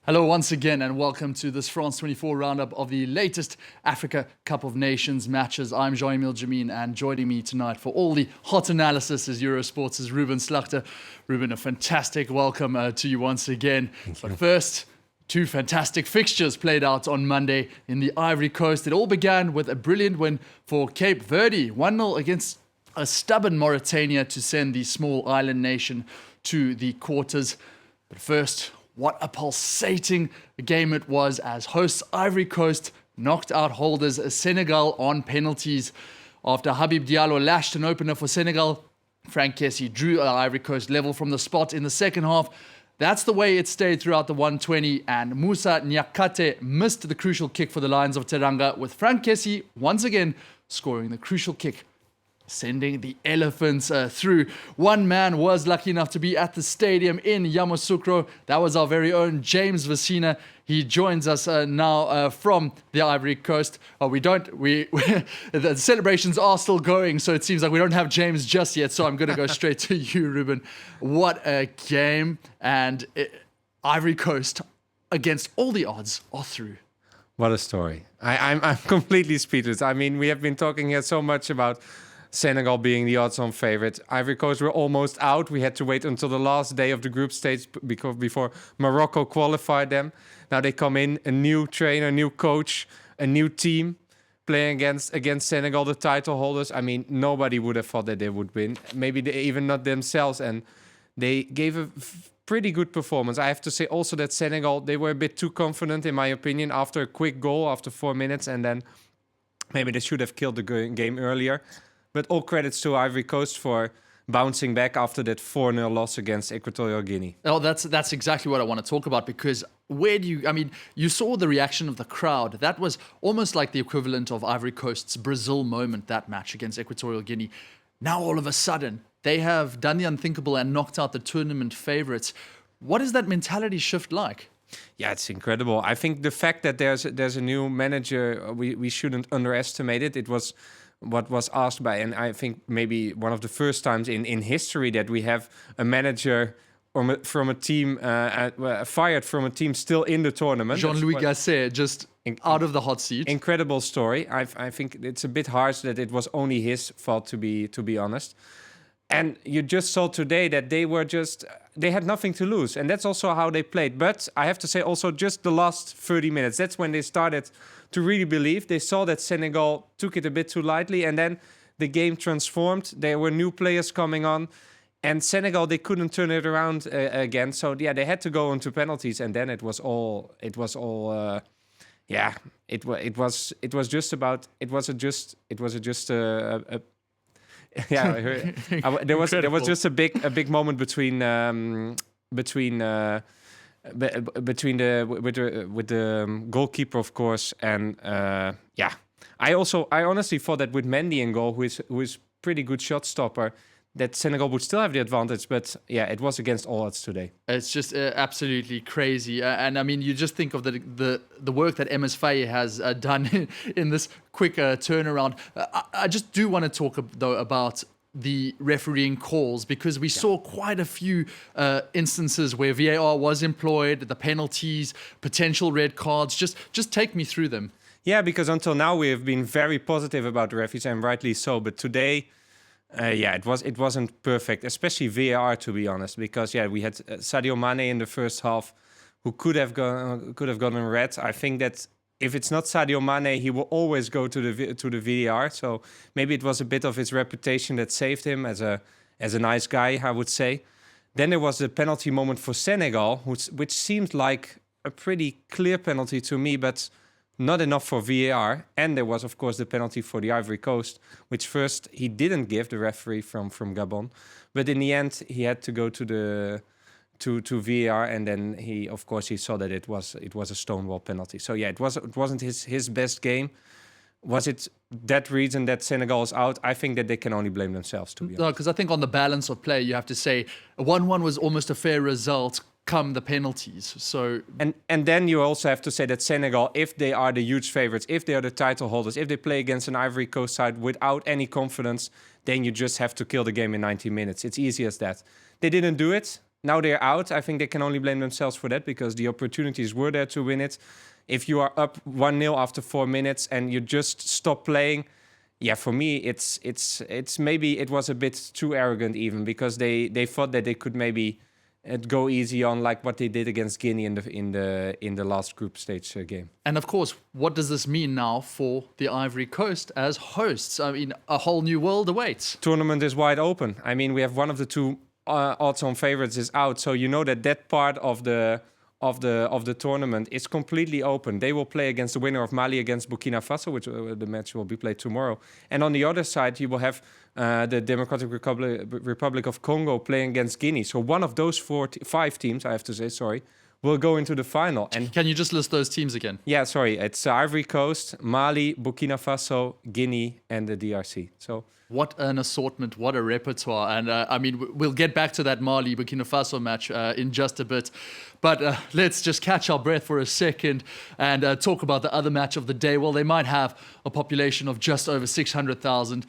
Hello once again and welcome to this France 24 roundup of the latest Africa Cup of Nations matches. I'm Jean-Emile Jamin and joining me tonight for all the hot analysis is Eurosports' Ruben Slachter. Ruben, a fantastic welcome to you once again. But first, two fantastic fixtures played out on Monday in the Ivory Coast. It all began with a brilliant win for Cape Verde, 1-0 against a stubborn Mauritania to send the small island nation to the quarters. But first, what a pulsating game it was as hosts Ivory Coast knocked out holders Senegal on penalties. After Habib Diallo lashed an opener for Senegal, Frank Kessie drew Ivory Coast level from the spot in the second half. That's the way it stayed throughout the 120, and Moussa Niakhate missed the crucial kick for the Lions of Teranga, with Frank Kessie once again scoring the crucial kick, sending the Elephants through. One man was lucky enough to be at the stadium in Yamoussoukro. That was our very own James Vecina. He joins us now from the Ivory Coast. The celebrations are still going, so it seems like we don't have James just yet. So I'm going to go straight to you, Ruben. What a game. And Ivory Coast, against all the odds, are through. What a story. I'm completely speechless. I mean, we have been talking here so much about Senegal being the odds-on favorite. Ivory Coast were almost out. We had to wait until the last day of the group stage before Morocco qualified them. Now they come in, a new trainer, a new coach, a new team playing against Senegal, the title holders. I mean, nobody would have thought that they would win. Maybe even not themselves. And they gave a pretty good performance. I have to say also that Senegal, they were a bit too confident, in my opinion, after a quick goal after 4 minutes. And then maybe they should have killed the game earlier. But all credits to Ivory Coast for bouncing back after that 4-0 loss against Equatorial Guinea. Oh, that's exactly what I want to talk about, because you saw the reaction of the crowd. That was almost like the equivalent of Ivory Coast's Brazil moment, that match against Equatorial Guinea. Now all of a sudden, they have done the unthinkable and knocked out the tournament favorites. What is that mentality shift like? Yeah, it's incredible. I think the fact that there's a new manager, we shouldn't underestimate it. It was what was asked by, and I think maybe one of the first times in history that we have a manager from a team fired from a team still in the tournament. Jean-Louis Gasset just out of the hot seat. Incredible story. I think it's a bit harsh that it was only his fault, to be honest. And you just saw today that they had nothing to lose. And that's also how they played. But I have to say also just the last 30 minutes, that's when they started to really believe. They saw that Senegal took it a bit too lightly. And then the game transformed. There were new players coming on. And Senegal, they couldn't turn it around again. So yeah, they had to go into penalties. And then it was there was just a big moment between the goalkeeper, of course, and I honestly thought that with Mendy in goal, who is pretty good shot stopper, that Senegal would still have the advantage, but yeah, it was against all odds today. It's just absolutely crazy, and I mean, you just think of the work that MS Faye has done in this quick turnaround. I just do want to talk though about the refereeing calls, because we saw quite a few instances where VAR was employed, the penalties, potential red cards. Just take me through them. Yeah, because until now we have been very positive about the referees, and rightly so, but today. It wasn't perfect, especially VAR, to be honest, because we had Sadio Mane in the first half, who could have gotten red. I think that if it's not Sadio Mane, he will always go to the VAR. So maybe it was a bit of his reputation that saved him as a nice guy, I would say. Then there was the penalty moment for Senegal, which seemed like a pretty clear penalty to me, but not enough for VAR. And there was, of course, the penalty for the Ivory Coast, which first he didn't give, the referee from Gabon. But in the end, he had to go to VAR, and then he saw that it was a stonewall penalty. So yeah, it wasn't his best game. Was it that reason that Senegal is out? I think that they can only blame themselves, to be honest. No, because I think on the balance of play, you have to say a 1-1 was almost a fair result come the penalties. So and then you also have to say that Senegal, if they are the huge favorites, if they are the title holders, if they play against an Ivory Coast side without any confidence, then you just have to kill the game in 90 minutes. It's easy as that. They didn't do it. Now they're out. I think they can only blame themselves for that because the opportunities were there to win it. If you are up 1-0 after 4 minutes and you just stop playing, yeah, for me it's maybe it was a bit too arrogant even because they thought that they could maybe go easy on like what they did against Guinea in the last group stage game. And of course, what does this mean now for the Ivory Coast as hosts? I mean, a whole new world awaits. Tournament is wide open. I mean, we have one of the two odds-on favorites is out, so you know that part of the tournament is completely open. They will play against the winner of Mali against Burkina Faso, which the match will be played tomorrow. And on the other side, you will have the Democratic Republic of Congo playing against Guinea. So one of those 5 teams, I have to say, sorry, will go into the final. And can you just list those teams again? Yeah, sorry. It's Ivory Coast, Mali, Burkina Faso, Guinea, and the DRC. So what an assortment, what a repertoire. And I mean, we'll get back to that Mali Burkina Faso match in just a bit. But let's just catch our breath for a second and talk about the other match of the day. Well, they might have a population of just over 600,000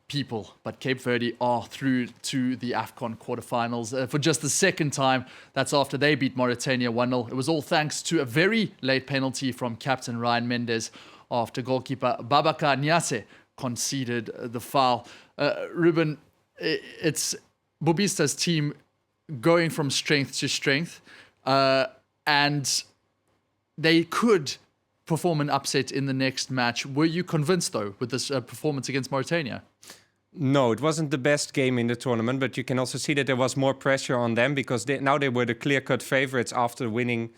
people, but Cape Verde are through to the AFCON quarterfinals for just the second time. That's after they beat Mauritania 1-0. It was all thanks to a very late penalty from captain Ryan Mendes after goalkeeper Moussa Niakhate conceded the foul. Ruben, it's Bobista's team going from strength to strength, and they could perform an upset in the next match. Were you convinced, though, with this performance against Mauritania? No, it wasn't the best game in the tournament, but you can also see that there was more pressure on them because now they were the clear-cut favorites after winning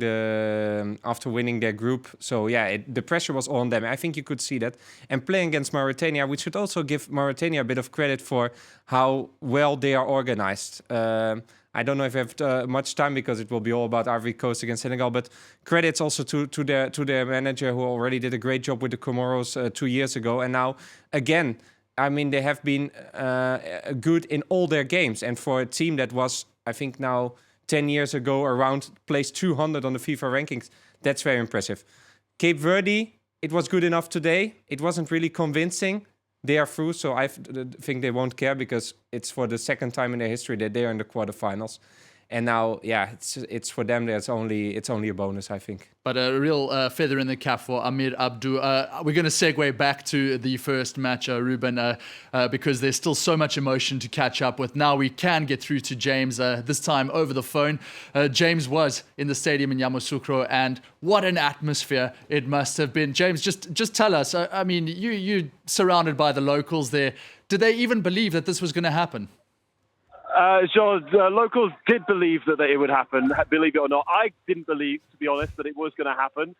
their group. So yeah, the pressure was on them. I think you could see that. And playing against Mauritania, we should also give Mauritania a bit of credit for how well they are organized. I don't know if I have much time because it will be all about Ivory Coast against Senegal, but credits also to their manager who already did a great job with the Comoros 2 years ago. And now, again, I mean, they have been good in all their games. And for a team that was, I think now 10 years ago, around place 200 on the FIFA rankings, that's very impressive. Cape Verde, it was good enough today. It wasn't really convincing. They are through, so I think they won't care because it's for the second time in their history that they are in the quarterfinals. And now, yeah, it's for them. It's only a bonus, I think. But a real feather in the cap for Amir Abdou. We're going to segue back to the first match, Ruben, because there's still so much emotion to catch up with. Now we can get through to James, this time over the phone. James was in the stadium in Yamoussoukro, and what an atmosphere it must have been. James, just tell us. I mean, you surrounded by the locals there. Did they even believe that this was going to happen? Sure, locals did believe that it would happen, believe it or not. I didn't believe, to be honest, that it was going to happen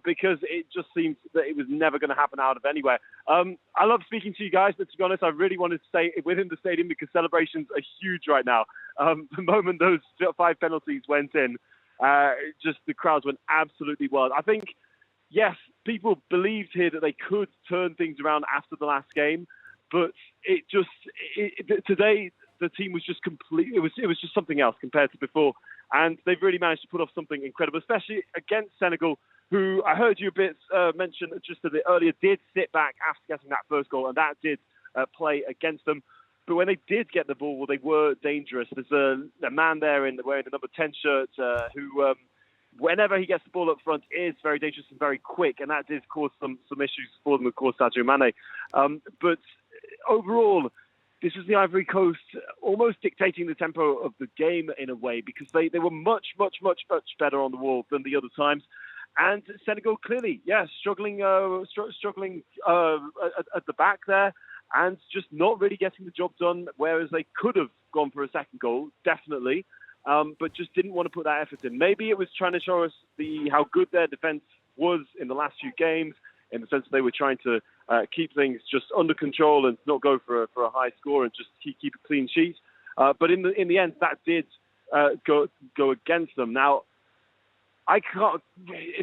because it just seemed that it was never going to happen out of anywhere. I love speaking to you guys, but to be honest, I really wanted to stay within the stadium because celebrations are huge right now. The moment those 5 penalties went in, just the crowds went absolutely wild. I think, yes, people believed here that they could turn things around after the last game, but today, the team was just complete. It was just something else compared to before, and they've really managed to put off something incredible, especially against Senegal, who I heard you a bit mention just a bit earlier did sit back after getting that first goal, and that did play against them. But when they did get the ball, well, they were dangerous. There's a man there wearing the number 10 shirt who, whenever he gets the ball up front, is very dangerous and very quick, and that did cause some issues for them, of course, Sadio Mane. But overall, this is the Ivory Coast almost dictating the tempo of the game in a way because they were much better on the wall than the other times. And Senegal clearly, struggling at the back there and just not really getting the job done, whereas they could have gone for a second goal, definitely, but just didn't want to put that effort in. Maybe it was trying to show us how good their defence was in the last few games, in the sense that they were trying to keep things just under control and not go for a high score and just keep a clean sheet. But in the end, that did go against them. Now, it's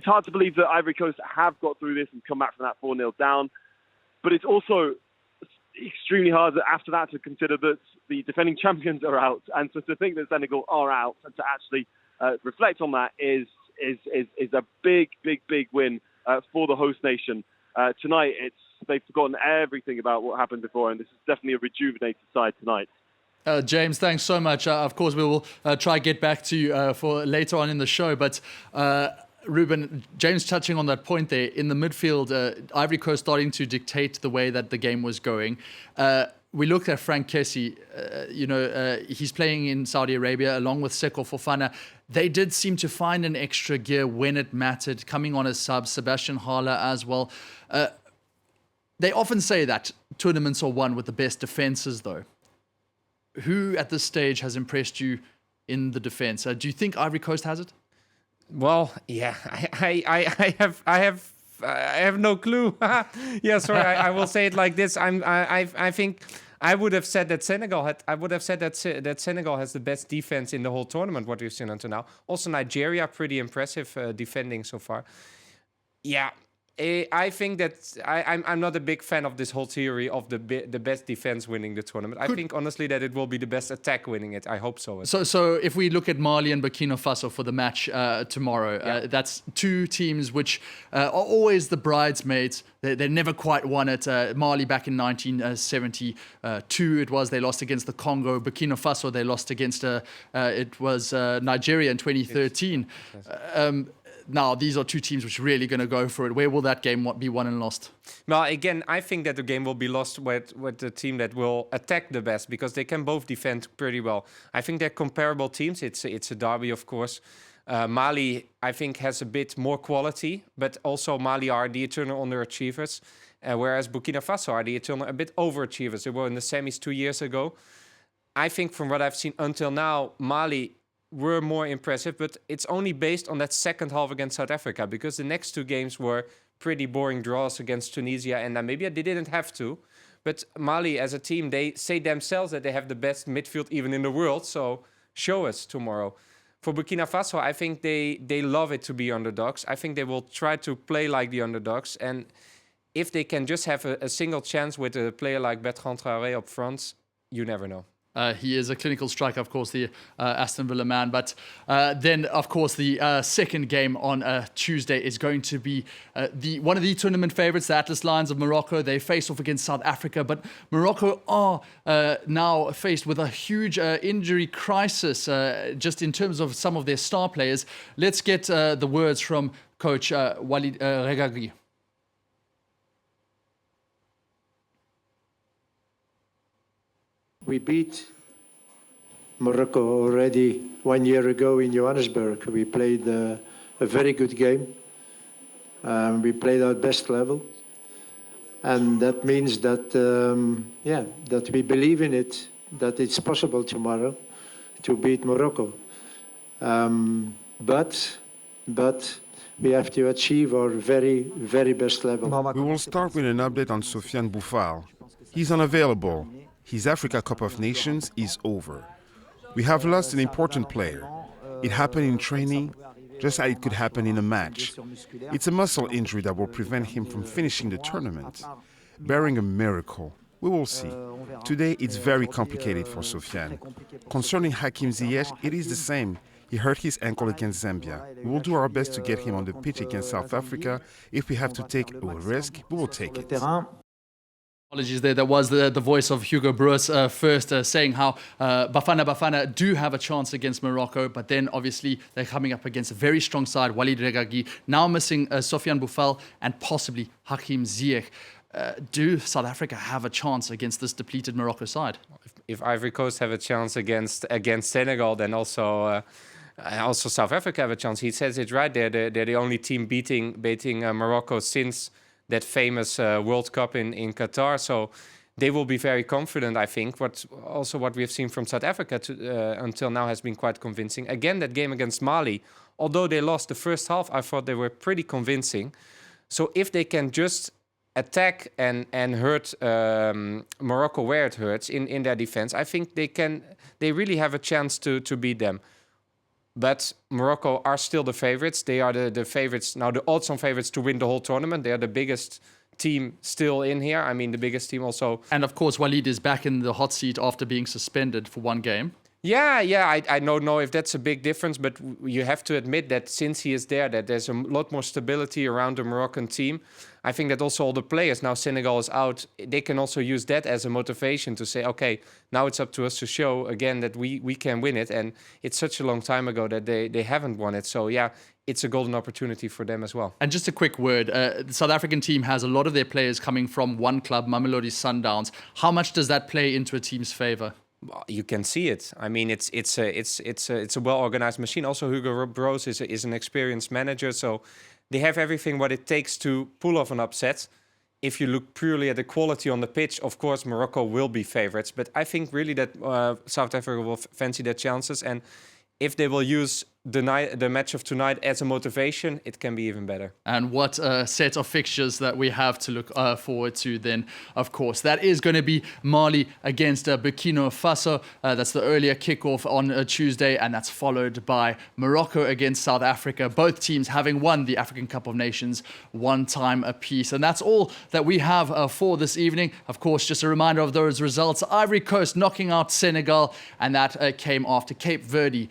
hard to believe that Ivory Coast have got through this and come back from that 4-0 down. But it's also extremely hard after that to consider that the defending champions are out. And so to think that Senegal are out and to actually reflect on that is a big win for the host nation. Tonight, they've forgotten everything about what happened before, and this is definitely a rejuvenated side tonight. James, thanks so much. Of course, we will try get back to you for later on in the show. But Ruben, James touching on that point there, in the midfield, Ivory Coast starting to dictate the way that the game was going. We looked at Frank Kessie, he's playing in Saudi Arabia along with Seko Fofana. They did seem to find an extra gear when it mattered, coming on as sub, Sebastian Haller as well. They often say that tournaments are won with the best defenses, though. Who at this stage has impressed you in the defense? Do you think Ivory Coast has it? Well, yeah, I have no clue. Yeah, sorry, I will say it like this. I think I would have said that Senegal that Senegal has the best defense in the whole tournament. What we've seen until now. Also, Nigeria pretty impressive defending so far. Yeah. I think that I'm not a big fan of this whole theory of the best defense winning the tournament. I think honestly that it will be the best attack winning it. I hope so. So if we look at Mali and Burkina Faso for the match tomorrow, that's two teams which are always the bridesmaids. They never quite won it. Mali back in 1972 it was. They lost against the Congo. Burkina Faso they lost against Nigeria in 2013. Now, these are two teams which are really going to go for it. Where will that game be won and lost? Well, again, I think that the game will be lost with the team that will attack the best because they can both defend pretty well. I think they're comparable teams. It's a derby, of course. Mali, I think, has a bit more quality, but also Mali are the eternal underachievers, whereas Burkina Faso are the eternal a bit overachievers. They were in the semis 2 years ago. I think from what I've seen until now, Mali were more impressive, but it's only based on that second half against South Africa because the next two games were pretty boring draws against Tunisia and Namibia. They didn't have to, but Mali as a team, they say themselves that they have the best midfield even in the world, so show us tomorrow. For Burkina Faso, I think they love it to be underdogs. I think they will try to play like the underdogs, and if they can just have a single chance with a player like Bertrand Traoré up front, you never know. He is a clinical striker, of course, the Aston Villa man. But then, of course, the second game on Tuesday is going to be one of the tournament favourites, the Atlas Lions of Morocco. They face off against South Africa. But Morocco are now faced with a huge injury crisis, just in terms of some of their star players. Let's get the words from coach Walid Regragui. We beat Morocco already 1 year ago in Johannesburg. We played a very good game. We played our best level. And that means that, that we believe in it, that it's possible tomorrow to beat Morocco. But we have to achieve our very, very best level. We will start with an update on Sofiane Boufal. He's unavailable. His Africa Cup of Nations is over. We have lost an important player. It happened in training, just as it could happen in a match. It's a muscle injury that will prevent him from finishing the tournament. Barring a miracle, we will see. Today, it's very complicated for Sofiane. Concerning Hakim Ziyech, it is the same. He hurt his ankle against Zambia. We will do our best to get him on the pitch against South Africa. If we have to take a risk, we will take it. Apologies there. That was the voice of Hugo Broos first saying how Bafana do have a chance against Morocco, but then obviously they're coming up against a very strong side, Walid Regragui, now missing Sofiane Boufal and possibly Hakim Ziyech. Do South Africa have a chance against this depleted Morocco side? If Ivory Coast have a chance against Senegal, then also South Africa have a chance. He says it right there. They're the only team beating Morocco since that famous World Cup in Qatar. So they will be very confident, I think. What we have seen from South Africa until now has been quite convincing. Again, that game against Mali, although they lost the first half, I thought they were pretty convincing. So if they can just attack and hurt Morocco where it hurts in their defense, I think they really have a chance to beat them. But Morocco are still the favorites. They are the favorites, now the odds-on favorites to win the whole tournament. They are the biggest team still in here. I mean, the biggest team also. And of course, Walid is back in the hot seat after being suspended for one game. Yeah. I don't know if that's a big difference, but you have to admit that since he is there, that there's a lot more stability around the Moroccan team. I think that also all the players, now Senegal is out, they can also use that as a motivation to say, okay, now it's up to us to show again that we can win it. And it's such a long time ago that they haven't won it. So yeah, it's a golden opportunity for them as well. And just a quick word, the South African team has a lot of their players coming from one club, Mamelodi Sundowns. How much does that play into a team's favour? Well, you can see it. I mean, it's a well-organized machine. Also, Hugo Broos is an experienced manager, so they have everything what it takes to pull off an upset. If you look purely at the quality on the pitch, of course, Morocco will be favourites. But I think really that South Africa will fancy their chances. And if they will use the match of tonight as a motivation, it can be even better. And what a set of fixtures that we have to look forward to then, of course. That is going to be Mali against Burkina Faso. That's the earlier kickoff on Tuesday, and that's followed by Morocco against South Africa. Both teams having won the African Cup of Nations one time apiece. And that's all that we have for this evening. Of course, just a reminder of those results. Ivory Coast knocking out Senegal, and that came after Cape Verde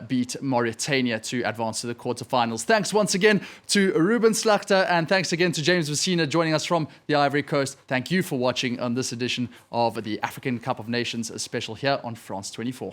beat Mauritania to advance to the quarterfinals. Thanks once again to Ruben Slachter, and thanks again to James Vecina joining us from the Ivory Coast. Thank you for watching on this edition of the African Cup of Nations special here on France 24.